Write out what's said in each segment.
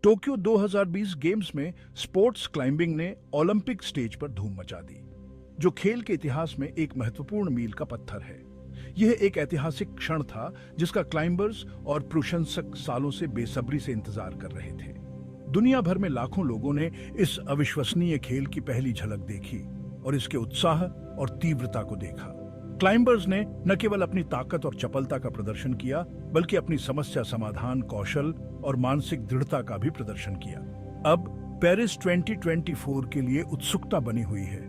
Tokyo 2020 games में sports climbing ने Olympic stage पर धूम मचा दी, जो खेल के इतिहास में एक महत्वपूर्ण मील का पत्थर है। यह एक ऐतिहासिक क्षण था जिसका क्लाइंबर्स और प्रशंसक सालों से बेसब्री से इंतजार कर रहे थे। दुनिया भर में लाखों लोगों ने इस अविश्वसनीय खेल की पहली झलक देखी और इसके उत्साह और तीव्रता को देखा। क्लाइंबर्स ने न केवल अपनी ताकत और चपलता का प्रदर्शन किया, बल्कि अपनी समस्या समाधान कौशल और मानसिक दृढ़ता का भी प्रदर्शन किया। अब पेरिस 2024 के लिए उत्सुकता बनी हुई है,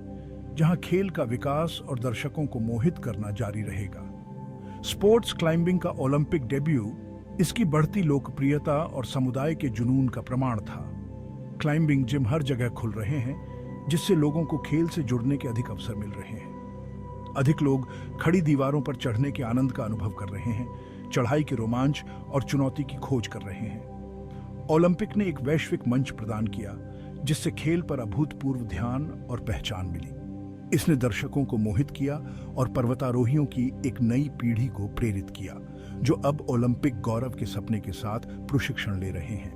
जहां खेल का विकास और दर्शकों को मोहित करना जारी रहेगा। स्पोर्ट्स क्लाइंबिंग का ओलंपिक डेब्यू इसकी बढ़ती लोकप्रियता और समुदाय के जुनून का प्रमाण था। क्लाइंबिंग जिम हर जगह खुल रहे हैं, जिससे लोगों को खेल से जुड़ने के अधिक अवसर मिल रहे हैं। अधिक लोग खड़ी दीवारों पर चढ़ने के आनंद का अनुभव कर रहे हैं, चढ़ाई के रोमांच और चुनौती की खोज कर रहे हैं। ओलंपिक ने एक वैश्विक मंच प्रदान किया, जिससे खेल पर अभूतपूर्व ध्यान और पहचान मिली। इसने दर्शकों को मोहित किया और पर्वतारोहियों की एक नई पीढ़ी को प्रेरित किया, जो अब ओलंपिक गौरव के सपने के साथ प्रशिक्षण ले रहे हैं।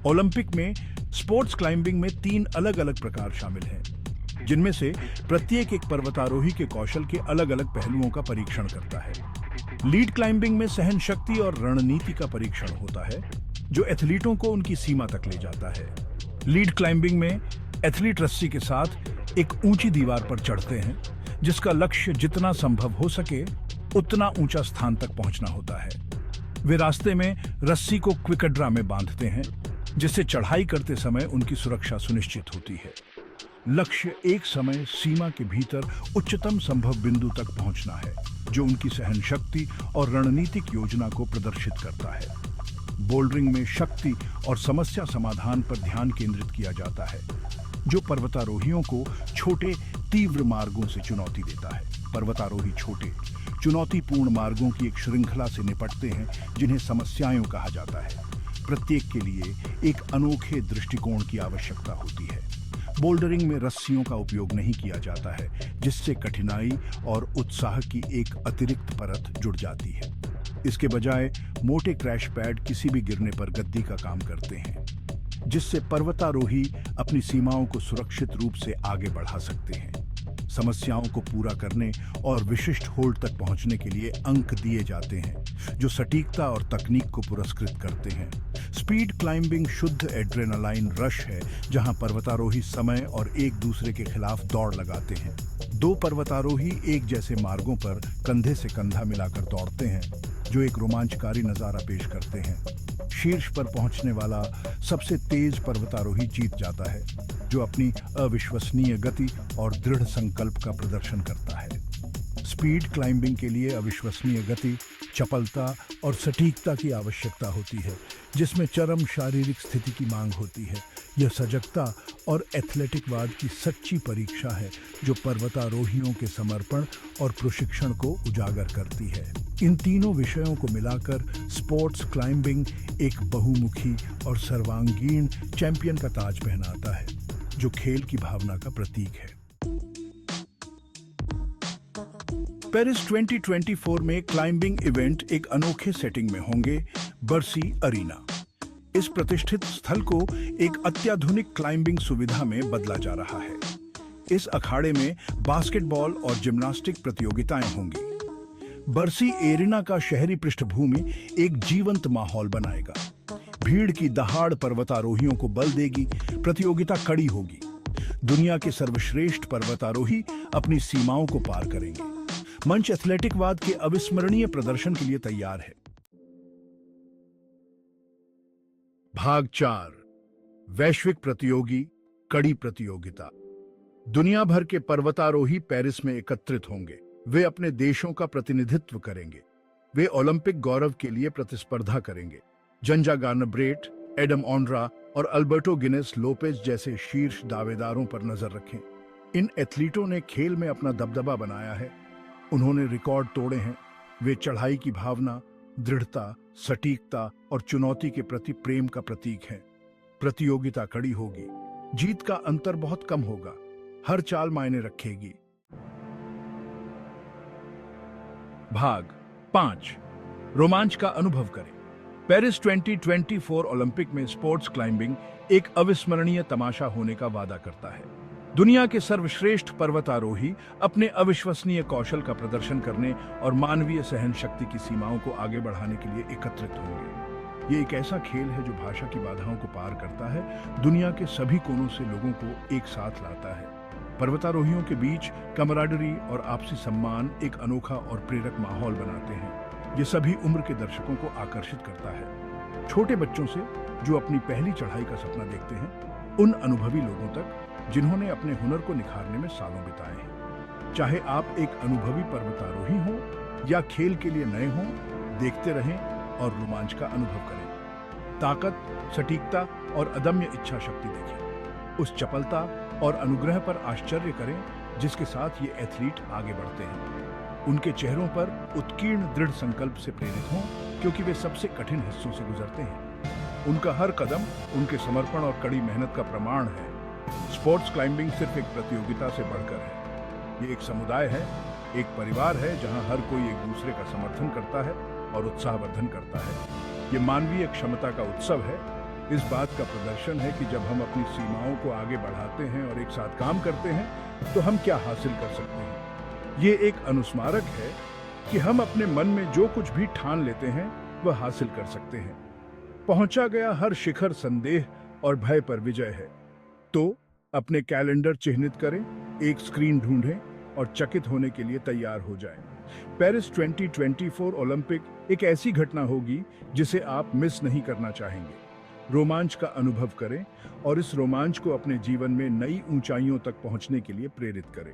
ओलंपिक में स्पोर्ट्स क्लाइंबिंग में 3 अलग-अलग प्रकार शामिल हैं, जिनमें से प्रत्येक एक पर्वतारोही के कौशल के अलग-अलग पहलुओं का परीक्षण करता है। लीड क्लाइंबिंग में सहन शक्ति और रणनीति का परीक्षण होता है, जो एथलीटों को उनकी सीमा तक ले जाता है। लीड क्लाइंबिंग में एथलीट रस्सी के साथ एक ऊंची दीवार पर चढ़ते हैं, जिसका लक्ष्य जितना संभव हो सके उतना ऊंचा स्थान तक पहुंचना होता है। वे रास्ते में रस्सी को क्विकड्रा में बांधते हैं, जिससे चढ़ाई करते समय उनकी सुरक्षा सुनिश्चित होती है। लक्ष्य एक समय सीमा के भीतर उच्चतम संभव बिंदु तक पहुंचना है, जो उनकी सहन शक्ति और रणनीतिक योजना को प्रदर्शित करता है। बोल्डरिंग में शक्ति और समस्या समाधान पर ध्यान केंद्रित किया जाता है, जो पर्वतारोहियों को छोटे तीव्र मार्गों से चुनौती देता है। पर्वतारोही छोटे चुनौतीपूर्ण मार्गों की एक श्रृंखला से निपटते हैं, जिन्हें समस्याएं कहा जाता है। प्रत्येक के लिए एक अनोखे दृष्टिकोण की आवश्यकता होती है। बोल्डरिंग में रस्सियों का उपयोग नहीं किया जाता है, जिससे कठिनाई और उत्साह की एक अतिरिक्त परत जुड़ जाती है। इसके बजाय मोटे क्रैश पैड किसी भी गिरने पर गद्दी का काम करते हैं, जिससे पर्वतारोही अपनी सीमाओं को सुरक्षित रूप से आगे बढ़ा सकते हैं। समस्याओं को पूरा करने और विशिष्ट होल्ड तक पहुंचने के लिए अंक दिए जाते हैं, जो सटीकता और तकनीक को पुरस्कृत करते हैं। स्पीड क्लाइंबिंग शुद्ध एड्रेनालाइन रश है, जहां पर्वतारोही समय और एक दूसरे के खिलाफ दौड़ लगाते हैं। 2 पर्वतारोही एक जैसे मार्गों पर कंधे से कंधा मिलाकर दौड़ते हैं, जो एक रोमांचकारी नजारा पेश करते हैं। शीर्ष पर पहुंचने वाला सबसे तेज पर्वतारोही जीत जाता है, जो अपनी अविश्वसनीय गति और दृढ़ संकल्प का प्रदर्शन करता है। स्पीड क्लाइंबिंग के लिए अविश्वसनीय गति, चपलता और सटीकता की आवश्यकता होती है, जिसमें चरम शारीरिक स्थिति की मांग होती है। यह सजगता और एथलेटिकवाद की सच्ची परीक्षा है, जो पर्वतारोहियों के समर्पण और प्रशिक्षण को उजागर करती है। इन तीनों विषयों को मिलाकर स्पोर्ट्स क्लाइंबिंग एक बहुमुखी और सर्वांगीण चैंपियन का ताज पहनाता है, जो खेल की भावना का प्रतीक है। पेरिस 2024 में क्लाइंबिंग इवेंट एक अनोखे सेटिंग में होंगे, बर्सी अरीना। इस प्रतिष्ठित स्थल को एक अत्याधुनिक क्लाइंबिंग सुविधा में बदला जा रहा है। इस अखाड़े में बास्केटबॉल और जिम्नास्टिक प्रतियोगिताएं होंगी। बर्सी एरिना का शहरी पृष्ठभूमि एक जीवंत माहौल बनाएगा। भीड़ की दहाड़ पर्वतारोहियों को बल देगी। प्रतियोगिता कड़ी होगी। दुनिया के सर्वश्रेष्ठ पर्वतारोही अपनी सीमाओं को पार करेंगे। मंच एथलेटिकवाद के अविस्मरणीय प्रदर्शन के लिए तैयार है। भाग 4 वैश्विक प्रतियोगी कड़ी प्रतियोगिता। दुनिया भर के पर्वतारोही पेरिस में एकत्रित होंगे। वे अपने देशों का प्रतिनिधित्व करेंगे। वे ओलंपिक गौरव के लिए प्रतिस्पर्धा करेंगे। जंजा गार्नब्रेट, एडम ऑन्ड्रा और अल्बर्टो गिनेस लोपेज जैसे शीर्ष दावेदारों पर नजर रखें। इन एथलीटों ने खेल में अपना दबदबा बनाया है। उन्होंने रिकॉर्ड तोड़े हैं। वे चढ़ाई की भावना, दृढ़ता, सटीकता और चुनौती के प्रति प्रेम का प्रतीक हैं। प्रतियोगिता कड़ी होगी। जीत का अंतर बहुत कम होगा। हर चाल मायने रखेगी। भाग 5 रोमांच का अनुभव करें। पेरिस 2024 ओलंपिक में स्पोर्ट्स क्लाइंबिंग एक अविस्मरणीय तमाशा होने का वादा करता है। दुनिया के सर्वश्रेष्ठ पर्वतारोही अपने अविश्वसनीय कौशल का प्रदर्शन करने और मानवीय सहन शक्ति की सीमाओं को आगे बढ़ाने के लिए एकत्रित होंगे। ये एक ऐसा खेल है जो भाषा की बाधाओं को पार करता है, दुनिया के सभी कोनों से लोगों को एक साथ लाता है। पर्वतारोहियों के बीच कमराडरी और आपसी सम्मान एक अनोखा और प्रेरक माहौल बनाते हैं। ये सभी उम्र के दर्शकों को आकर्षित करता है, छोटे बच्चों से जो अपनी पहली चढ़ाई का सपना देखते हैं, उन अनुभवी लोगों तक जिन्होंने अपने हुनर को निखारने में सालों बिताए हैं। चाहे आप एक अनुभवी पर्वतारोही हो या खेल के लिए नए हों, देखते रहें और रोमांच का अनुभव करें। ताकत, सटीकता और अदम्य इच्छा शक्ति देखें। उस चपलता और अनुग्रह पर आश्चर्य करें जिसके साथ ये एथलीट आगे बढ़ते हैं। उनके चेहरों पर उत्कीर्ण दृढ़ संकल्प से प्रेरित हों, क्योंकि वे सबसे कठिन हिस्सों से गुजरते हैं। उनका हर कदम उनके समर्पण और कड़ी मेहनत का प्रमाण है। स्पोर्ट्स क्लाइंबिंग सिर्फ एक प्रतियोगिता से बढ़कर है। ये एक समुदाय है, एक परिवार है जहां हर कोई एक दूसरे का समर्थन करता है और उत्साहवर्धन करता है। ये मानवीय क्षमता का उत्सव है। इस बात का प्रदर्शन है कि जब हम अपनी सीमाओं को आगे बढ़ाते हैं और एक साथ काम करते हैं तो हम क्या हासिल कर सकते हैं। ये एक अनुस्मारक है कि हम अपने मन में जो कुछ भी ठान लेते हैं वह हासिल कर सकते हैं। पहुंचा गया हर शिखर संदेह और भय पर विजय है। तो अपने कैलेंडर चिह्नित करें, एक स्क्रीन ढूंढें और चकित होने के लिए तैयार हो जाएं। पेरिस 2024 ओलंपिक एक ऐसी घटना होगी जिसे आप मिस नहीं करना चाहेंगे। रोमांच का अनुभव करें और इस रोमांच को अपने जीवन में नई ऊंचाइयों तक पहुंचने के लिए प्रेरित करें।